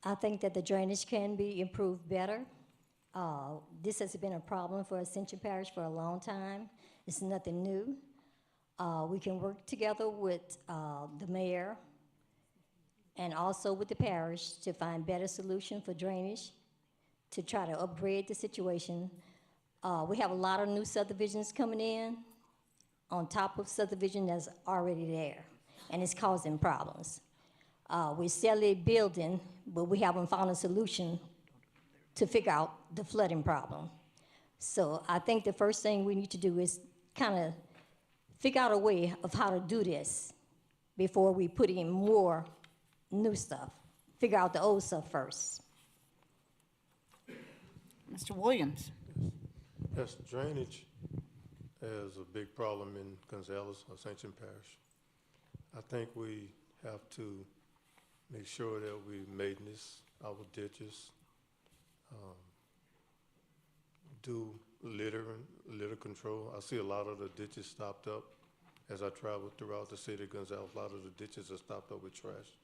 I think that the drainage can be improved better. This has been a problem for Ascension Parish for a long time. It's nothing new. We can work together with the mayor and also with the parish to find better solution for drainage, to try to upgrade the situation. We have a lot of new subdivisions coming in on top of subdivision that's already there, and it's causing problems. We're steadily building, but we haven't found a solution to figure out the flooding problem. So I think the first thing we need to do is kind of figure out a way of how to do this before we put in more new stuff. Figure out the old stuff first. Mr. Williams. Yes, drainage is a big problem in Gonzales, Ascension Parish. I think we have to make sure that we maintenance our ditches, do litter control. I see a lot of the ditches stopped up. As I travel throughout the city of Gonzales, a lot of the ditches are stopped up with trash.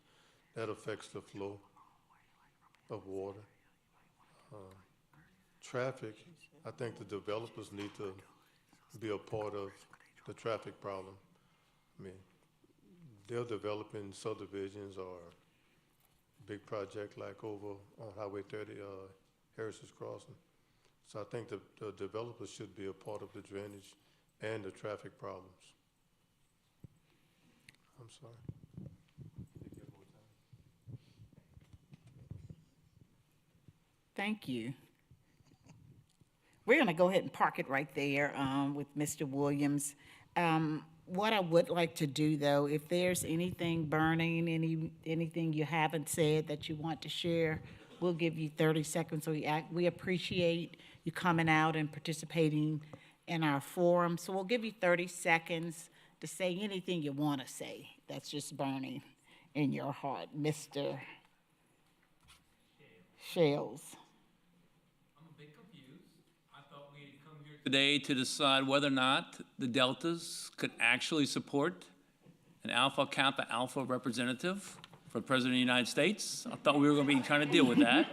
That affects the flow of water. Traffic, I think the developers need to be a part of the traffic problem. I mean, they're developing subdivisions or big project like over on Highway 30, Harris's Crossing. So I think the developers should be a part of the drainage and the traffic problems. I'm sorry. Thank you. We're going to go ahead and park it right there with Mr. Williams. What I would like to do, though, if there's anything burning, anything you haven't said that you want to share, we'll give you 30 seconds. We appreciate you coming out and participating in our forum. So we'll give you 30 seconds to say anything you want to say that's just burning in your heart. Mr. Shales. Today to decide whether or not the deltas could actually support an Alpha Kappa Alpha representative for the President of the United States. I thought we were going to be trying to deal with that.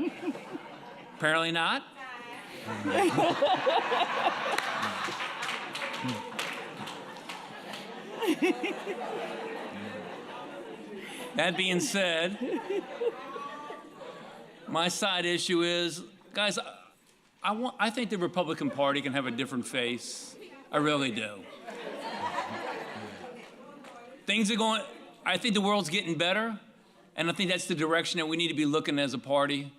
Apparently not. That being said, my side issue is, guys, I think the Republican Party can have a different face. I really do. Things are going, I think the world's getting better, and I think that's the direction that we need to be looking as a party,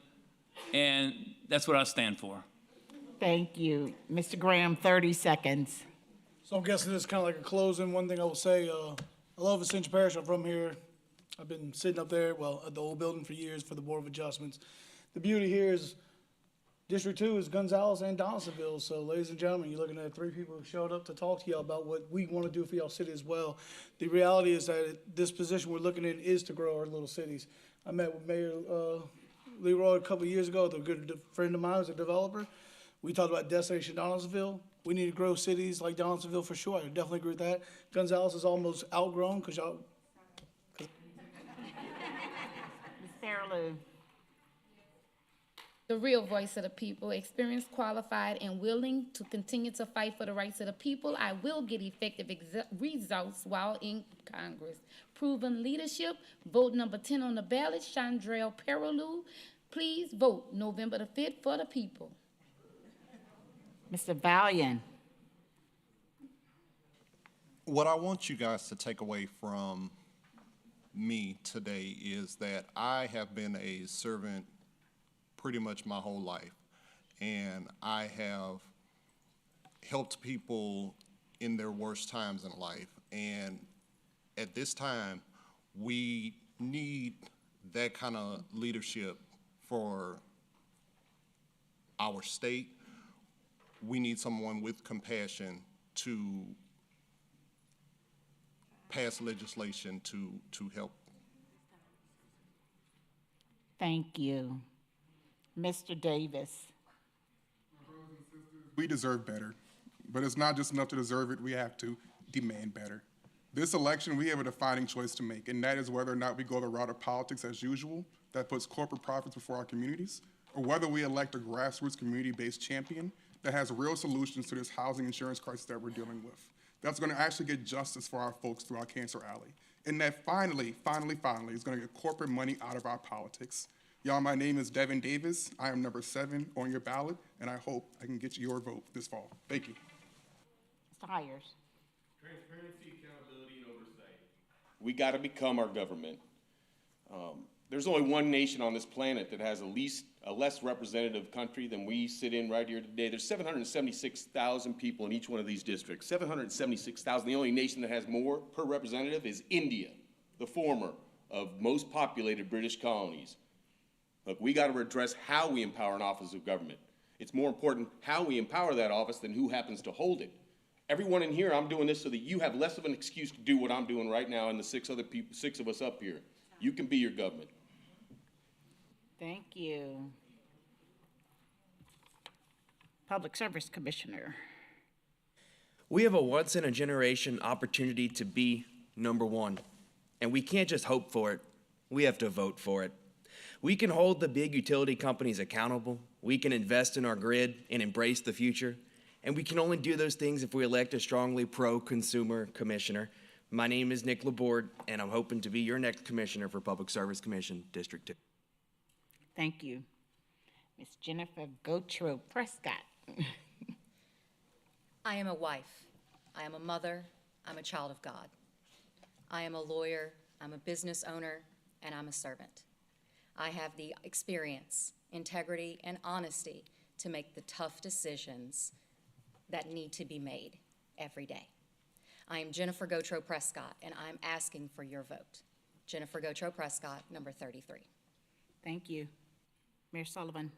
and that's what I stand for. Thank you. Mr. Graham, 30 seconds. So I'm guessing this is kind of like a closing. One thing I will say, I love Ascension Parish. I'm from here. I've been sitting up there, well, at the old building for years for the Board of Adjustments. The beauty here is District 2 is Gonzales and Donaldsonville. So, ladies and gentlemen, you're looking at 3 people who showed up to talk to y'all about what we want to do for y'all city as well. The reality is that this position we're looking in is to grow our little cities. I met with Mayor Leroy a couple of years ago, a good friend of mine who's a developer. We talked about Destination Donaldsonville. We need to grow cities like Donaldsonville for sure. I definitely agree with that. Gonzales is almost outgrown because y'all. Ms. Sarah Lou. The real voice of the people, experienced, qualified, and willing to continue to fight for the rights of the people. I will get effective results while in Congress. Proven leadership, vote number 10 on the ballot, Chandrell Peralou. Please vote November the 5th for the people. Mr. Valiant. What I want you guys to take away from me today is that I have been a servant pretty much my whole life, and I have helped people in their worst times in life, and at this time we need that kind of leadership for our state. We need someone with compassion to pass legislation to help. Thank you. Mr. Davis. We deserve better, but it's not just enough to deserve it, we have to demand better. This election, we have a defining choice to make, and that is whether or not we go the route of politics as usual that puts corporate profits before our communities, or whether we elect a grassroots community-based champion that has real solutions to this housing insurance crisis that we're dealing with. That's gonna actually get justice for our folks through our Cancer Alley. And that finally is gonna get corporate money out of our politics. Y'all, my name is Devin Davis. I am number 7 on your ballot, and I hope I can get your vote this fall. Thank you. Mr. Hires. Transparency, accountability, and oversight. We got to become our government. There's only one nation on this planet that has a less representative country than we sit in right here today. There's 776,000 people in each one of these districts. 776,000. The only nation that has more per representative is India, the former of most populated British colonies. Look, we got to address how we empower an office of government. It's more important how we empower that office than who happens to hold it. Everyone in here, I'm doing this so that you have less of an excuse to do what I'm doing right now and the 6 of us up here. You can be your government. Thank you. Public Service Commissioner. We have a once-in-a-generation opportunity to be number one, and we can't just hope for it. We have to vote for it. We can hold the big utility companies accountable. We can invest in our grid and embrace the future. And we can only do those things if we elect a strongly pro-consumer commissioner. My name is Nick Laborde, and I'm hoping to be your next commissioner for Public Service Commission, District 2. Thank you. Ms. Jennifer Gautreaux Prescott. I am a wife. I am a mother. I'm a child of God. I am a lawyer. I'm a business owner, and I'm a servant. I have the experience, integrity, and honesty to make the tough decisions that need to be made every day. I am Jennifer Gautreaux Prescott, and I'm asking for your vote. Jennifer Gautreaux Prescott, number 33. Thank you. Mayor Sullivan.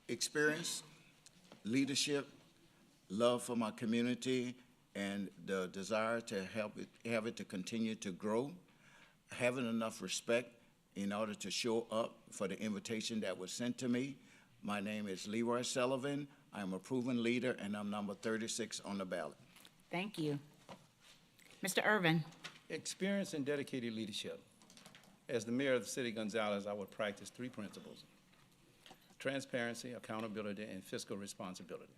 Experience, leadership, love for my community, and the desire to have it to continue to grow, having enough respect in order to show up for the invitation that was sent to me. My name is Leroy Sullivan. I'm a proven leader, and I'm number 36 on the ballot. Thank you. Mr. Irvin. Experience and dedicated leadership. As the mayor of the city of Gonzales, I would practice 3 principles: transparency, accountability, and fiscal responsibility.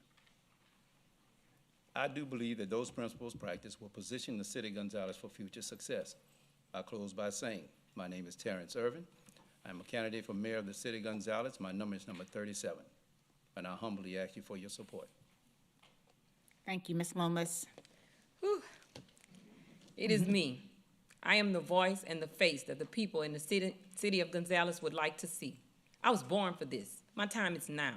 I do believe that those principles practiced will position the city of Gonzales for future success. I'll close by saying, my name is Terrence Irvin. I'm a candidate for mayor of the city of Gonzales. My number is number 37, and I humbly ask you for your support. Thank you, Ms. Lomas. Whew. It is me. I am the voice and the face that the people in the city of Gonzales would like to see. I was born for this. My time is now.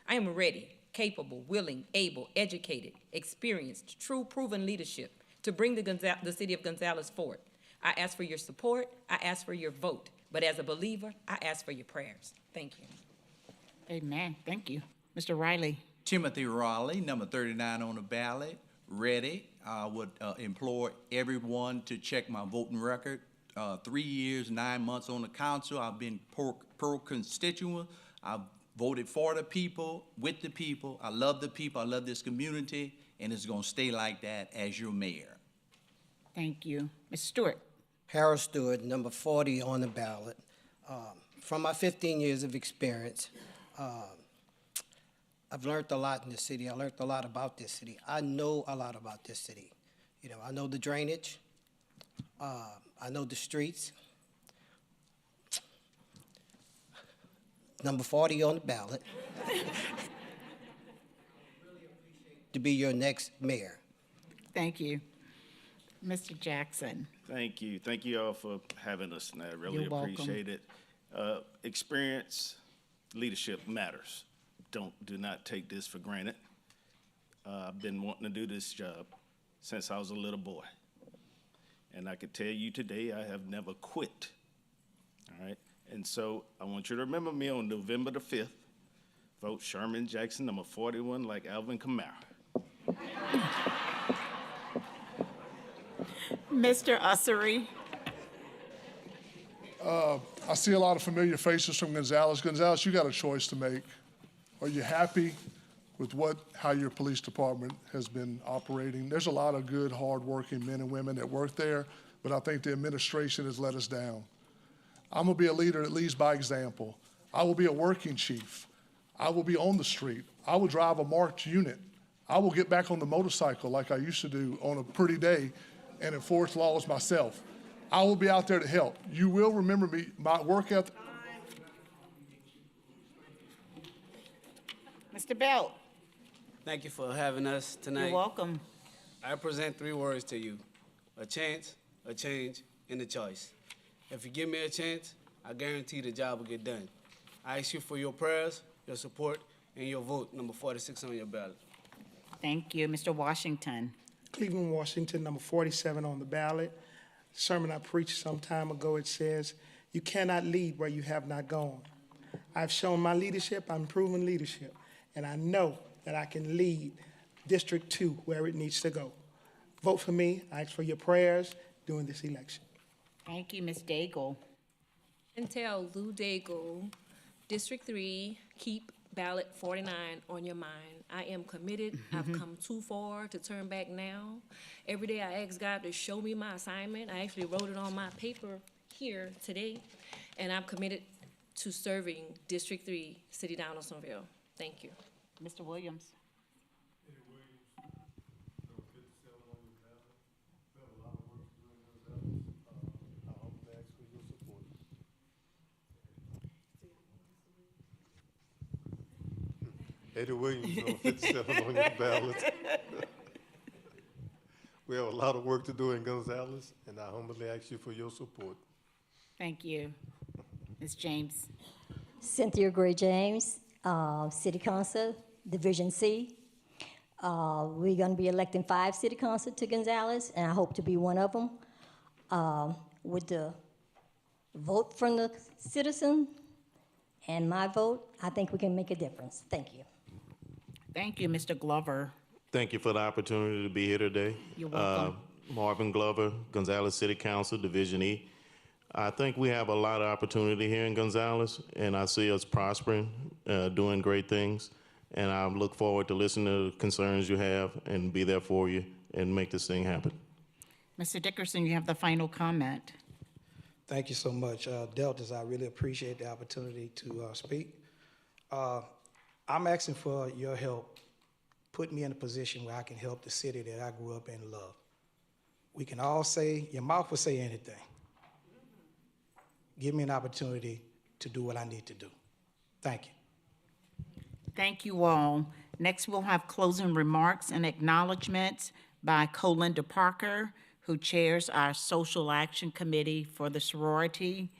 I am ready, capable, willing, able, educated, experienced, true, proven leadership to bring the city of Gonzales forward. I ask for your support. I ask for your vote. But as a believer, I ask for your prayers. Thank you. Amen. Thank you. Mr. Riley. Timothy Raleigh, number 39 on the ballot, ready. I would implore everyone to check my voting record. 3 years, 9 months on the council. I've been pro-constituent. I've voted for the people, with the people. I love the people. I love this community, and it's going to stay like that as your mayor. Thank you. Ms. Stewart. Harold Stewart, number 40 on the ballot. From my 15 years of experience, I've learned a lot in this city. I learned a lot about this city. I know a lot about this city. You know, I know the drainage. I know the streets. Number 40 on the ballot. To be your next mayor. Thank you. Mr. Jackson. Thank you. Thank you all for having us, and I really You're welcome. appreciate it. Experience, leadership matters. Do not take this for granted. I've been wanting to do this job since I was a little boy. And I could tell you today I have never quit. All right? And so I want you to remember me on November the 5th. Vote Sherman Jackson, number 41, like Alvin Kamara. Mr. Ussery. I see a lot of familiar faces from Gonzales. Gonzales, you got a choice to make. Are you happy with how your police department has been operating? There's a lot of good, hard-working men and women that work there, but I think the administration has let us down. I'm gonna be a leader that leads by example. I will be a working chief. I will be on the street. I will drive a marked unit. I will get back on the motorcycle like I used to do on a pretty day and enforce laws myself. I will be out there to help. You will remember me, my work ethic. Mr. Belt, Thank you for having us tonight. you're welcome. I present 3 words to you: a chance, a change, and a choice. If you give me a chance, I guarantee the job will get done. I ask you for your prayers, your support, and your vote, number 46 on your ballot. Thank you. Mr. Washington. Cleveland, Washington, number 47 on the ballot. Sermon I preached some time ago, it says, "You cannot lead where you have not gone." I've shown my leadership, I'm proven leadership, and I know that I can lead District 2 where it needs to go. Vote for me. I ask for your prayers during this election. Thank you, Ms. Daigle. Intel Lou Daigle, District 3, keep ballot 49 on your mind. I am committed. I've come too far to turn back now. Every day I ask God to show me my assignment. I actually wrote it on my paper here today, and I'm committed to serving District 3, City Donaldsonville. Thank you. Mr. Williams. Eddie Williams, number 57 on your ballot. We have a lot of work to do in Gonzales, and I humbly ask you for your support. Thank you. Ms. James. Cynthia Gray James, City Council, Division C. We're going to be electing 5 city council to Gonzales, and I hope to be one of them. With the vote from the citizen and my vote, I think we can make a difference. Thank you. Thank you, Mr. Glover. Thank you for the opportunity to be here today. You're welcome. Marvin Glover, Gonzales City Council, Division E. I think we have a lot of opportunity here in Gonzales, and I see us prospering, doing great things. And I look forward to listening to the concerns you have and be there for you and make this thing happen. Mr. Dickerson, you have the final comment. Thank you so much. Deltas, I really appreciate the opportunity to speak. I'm asking for your help. Put me in a position where I can help the city that I grew up in and love. We can all say, your mouth will say anything. Give me an opportunity to do what I need to do. Thank you. Thank you all. Next, we'll have closing remarks and acknowledgments by Colinda Parker, who chairs our Social Action Committee for the sorority.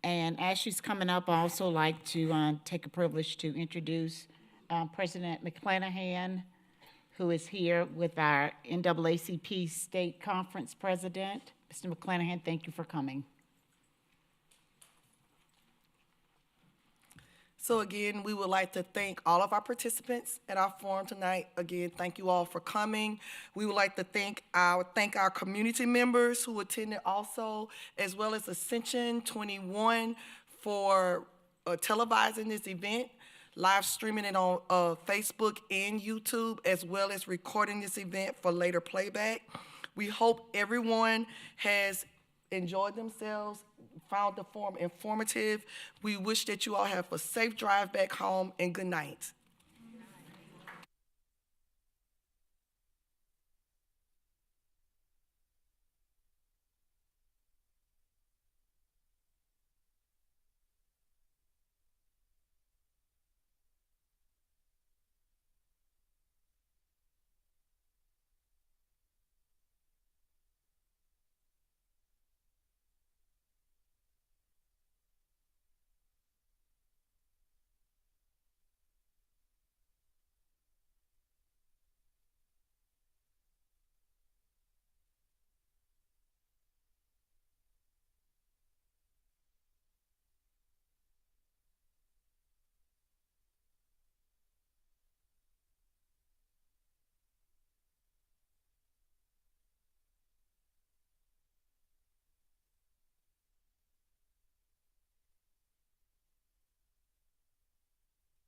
And as she's coming up, I also like to take a privilege to introduce President McClanahan, who is here with our NAACP State Conference President. Mr. McClanahan, thank you for coming. So again, we would like to thank all of our participants at our forum tonight. Again, thank you all for coming. We would like to thank our community members who attended also, as well as Ascension 21 for televising this event, live streaming it on Facebook and YouTube, as well as recording this event for later playback. We hope everyone has enjoyed themselves, found the forum informative. We wish that you all have a safe drive back home, and good night.